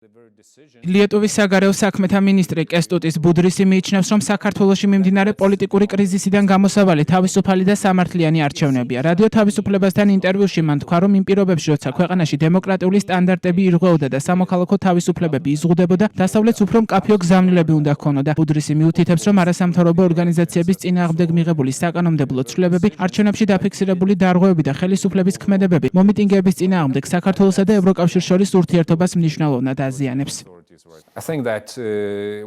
Lietuvas საგარეო საქმეთა მინისტრი კესტუტის ბუდრისი მიიჩნევს, რომ საქართველოში მიმდინარე პოლიტიკური კრიზისიდან გამოსავალი თავისუფალი და სამართლიანი არჩევნებია. რადიო თავისუფლებასთან ინტერვიუში მან თქვა, რომ იმ პირობებში, როცა ქვეყანაში დემოკრატიული სტანდარტები ირღვეოდა და სამოქალაქო თავისუფლებები იზღუდებოდა, დასავლეთს უფრო მკაფიო გზავნილები უნდა ჰქონოდა. ბუდრისი მიუთითებს, რომ არასამთავრობო ორგანიზაციების წინააღმდეგ მიღებული საკანონმდებლო ცვლილებები, არჩევნებში დაფიქსირებული დარღვევები და ხელისუფლების ქმედებები მომიტინგეების წინააღმდეგ საქართველოსა და ევროკავშირს შორის ურთიერთობას მნიშვნელოვნად აზიანებს. I think that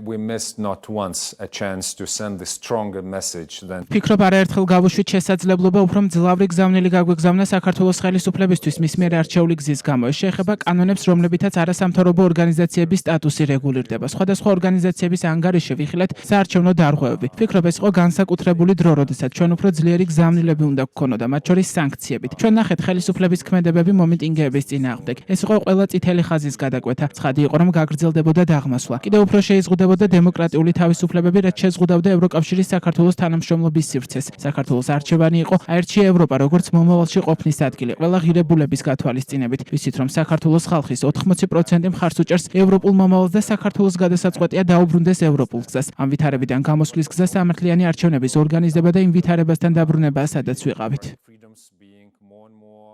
we missed not once a chance to send a stronger message than. Ფიქრობ არაერთხელ გავუშვით შესაძლებლობა უფრო მძლავრი გზავნილი გაგვიგზავნა საქართველოს ხელისუფლებისთვის მის მიერ არჩეული გზის გამო. ეს შეეხება კანონებს, რომლებითაც არასამთავრობო ორგანიზაციების სტატუსი რეგულირდება. სხვადასხვა ორგანიზაციების ანგარიში ვიხილეთ საარჩევნო დარღვევები. Ფიქრობ ეს იყო განსაკუთრებული დრო, როდესაც ჩვენ უფრო ძლიერი გზავნილები უნდა გქონოდა, მათ შორის სანქციებით. ჩვენ ნახეთ ხელისუფლების ქმედებები მომიტინგეების წინააღმდეგ. ეს იყო ყველა წითელი ხაზის გადაკვეთა. ცხადი იყო, რომ გაგრძელდებოდა დაღმასვლა. კიდევ უფრო შეიზღუდებოდა დემოკრატიული თავისუფლებები, რაც შეზღუდავდა ევროკავშირის საქართველოს თანამშრომლობის სივრცეს. საქართველოს არჩევანი იყო აერჩია ევროპა, როგორც მომავალში ყოფნის ადგილი, ყველა ღირებულების გათვალისწინებით. ვიცით, რომ საქართველოს ხალხის 80% მხარს უჭერს ევროპულ მომავალს და საქართველოს გადასაწყვეტია დაუბრუნდეს ევროპულ გზას. ამ ვითარებიდან გამოსვლის გზა სამართლიანი არჩევნების ორგანიზება და იმ ვითარებასთან დაბრუნებაა, სადაც ვიყავით.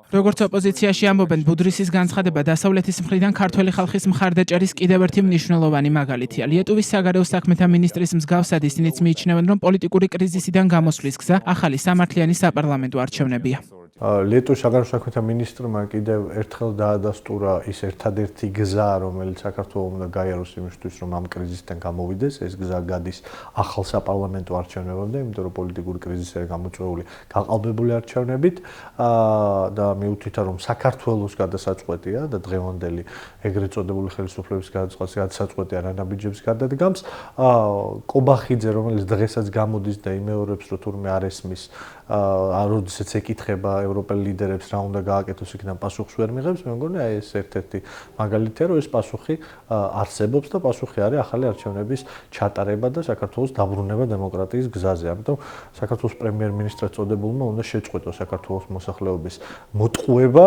როგორც ოპოზიციაში ამბობენ, ბუდრისის განცხადება დასავლეთის მხრიდან ქართველი ხალხის მხარდაჭერის კიდევ ერთი მნიშვნელოვანი მაგალითია. Lietuvas საგარეო საქმეთა მინისტრის მსგავსად ისინიც მიიჩნევენ, რომ პოლიტიკური კრიზისიდან გამოსვლის გზა ახალი სამართლიანი საპარლამენტო არჩევნებია. Lietuvas საგარეო საქმეთა მინისტრმა კიდევ ერთხელ დაადასტურა ის ერთადერთი გზა, რომელიც საქართველოს უნდა გაიაროს იმისთვის, რომ ამ კრიზისიდან გამოვიდეს. ეს გზა გადის ახალ საპარლამენტო არჩევნებამდე, იმიტომ რომ პოლიტიკური კრიზისია გამოწვეული გაყალბებული არჩევნებით და მიუთითა, რომ საქართველოს გადასაწყვეტია და დღევანდელი ეგრეთ წოდებული ხელისუფლების გადასაწყვეტია რანაბიჯების გადადგამს. კობახიძე, რომელიც დღესაც გამოდის და იმეორებს, რომ თურმე არ ესმის, როდესაც ეკითხება ევროპელ ლიდერებს რა უნდა გააკეთოს, იქიდან პასუხს ვერ მიღებს. მე მგონი აი ეს ერთ-ერთი მაგალითია, რომ ეს პასუხი არსებობს და პასუხი არის ახალი არჩევნების ჩატარება და საქართველოს დაბრუნება დემოკრატიის გზაზე. ამიტომ საქართველოს პრემიერ-მინისტრად წოდებულმა უნდა შეწყვეტოს საქართველოს მოსახლეობის მოტყუება,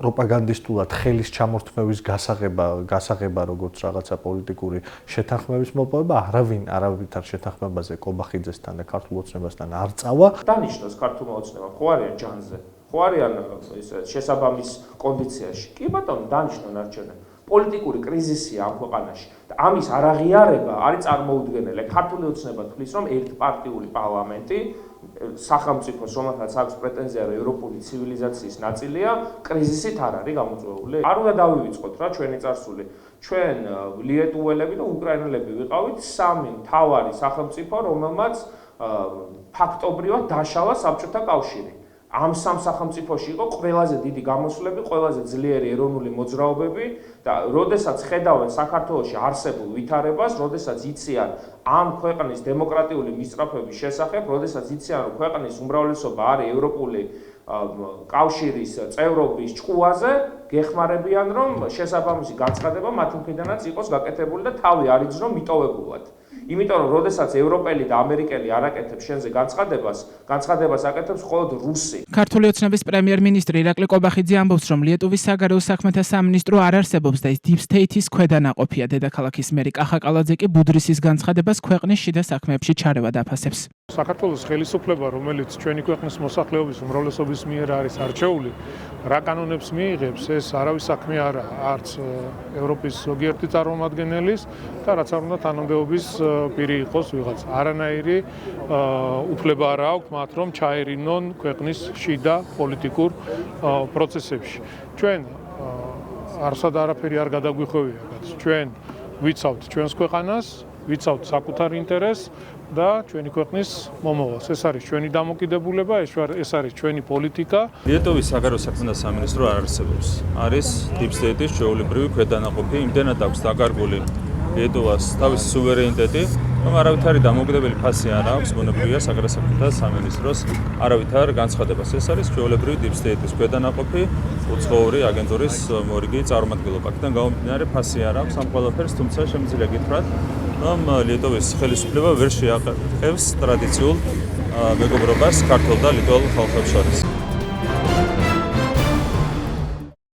პროპაგანდისტულად ხელის ჩამორთმევის გასაღება, როგორც რაღაცა პოლიტიკური შეთანხმების მოპოვება, არავითარ შეთანხმებაზე კობახიძესთან და ქართულ ოცნებასთან არ წავა. დანიშნოს ქართულმა ოცნებამ, ხო არიან ჯანზე, ხო არიან შესაბამის კონდიციაში. კი ბატონო, დანიშნონ არჩევნები. პოლიტიკური კრიზისია ამ ქვეყანაში და ამის არაღიარება არის წარმოუდგენელი. ქართული ოცნება თვლის, რომ ერთპარტიული პარლამენტი სახელმწიფოს, რომელთაც აქვს პრეტენზია, რომ ევროპული ცივილიზაციის ნაწილია, კრიზისით არ არის გამოწვეული. არ უნდა დავივიწყოთ რა ჩვენი წარსული. ჩვენ ლიეტუველები და უკრაინელები ვიყავით სამი მთავარი სახელმწიფო, რომელმაც ფაქტობრივად დაშალა საბჭოთა კავშირი. ამ სამ სახელმწიფოში იყო ყველაზე დიდი გამოსვლები, ყველაზე ძლიერი ეროვნული მოძრაობები და როდესაც ხედავენ საქართველოში არსებულ ვითარებას, როდესაც იციან ამ ქვეყნის დემოკრატიული მისწრაფების შესახებ, როდესაც იციან, რომ ქვეყნის უმრავლესობა არის ევროპული კავშირის წევრობის ჭკუაზე, გეხმარებიან, რომ შესაბამისი განცხადება მათ მხრიდანაც იყოს გაკეთებული და თავი არ იძრო მიტოვებულად. იმიტომ რომ როდესაც ევროპელი და ამერიკელი არ აკეთებს შენზე განცხადებას აკეთებს მხოლოდ რუსი. ქართული ოცნების პრემიერ-მინისტრი ირაკლი კობახიძე ამბობს, რომ Lietuvas საგარეო საქმეთა სამინისტრო არ არსებობს და ის Deep State-ის ქვედანაყოფია. დედაქალაქის მერი კახა კალაძე კი ბუდრისის განცხადებას ქვეყნის შიდა საქმეებში ჩარევა დაფასებს. საქართველოს ხელისუფლება, რომელიც ჩვენი ქვეყნის მოსახლეობის უმრავლესობის მიერ არის არჩეული, რა კანონებს მიიღებს, ეს არავის საქმე არაა, არც ევროპის ზოგიერთი წარმომადგენლის და რაც არ უნდა თანამდებობის პირი იყოს ვიღაც. არანაირი უფლება არ აქვს მათ, რომ ჩაერინონ ქვეყნის შიდა პოლიტიკურ პროცესებში. ჩვენ არსად არაფერი არ გადაგვიხვევია, ჩვენ ვიცავთ ჩვენს ქვეყანას, ვიცავთ საკუთარ ინტერესს და ჩვენი ქვეყნის მომავალს. ეს არის ჩვენი დამოკიდებულება, ეს არის ჩვენი პოლიტიკა. Lietuvas საგარეო საქმეთა სამინისტრო არ არსებობს. არის Deep State-ის ჩვეულებრივი ქვედანაყოფი, იმდენად აქვს დაკარგული Lietuvas თავისი სუვერენიტეტი, რომ არავითარი დამოუკიდებელი ფასი არ აქვს ბუნებრივია საგარეო საქმეთა სამინისტროს არავითარ განცხადებას. ეს არის ჩვეულებრივი Deep State-ის ქვედანაყოფი, უცხოური აგენტურის მორიგი წარმომადგენლობა. აქედან გამომდინარე ფასი არ აქვს ამ ყველაფერს, თუმცა შემიძლია გითხრათ, რომ Lietuvas ხელისუფლება ვერ შეაყენებს ტრადიციულ მეგობრობას ქართულ და ლიტველ ხალხებს შორის.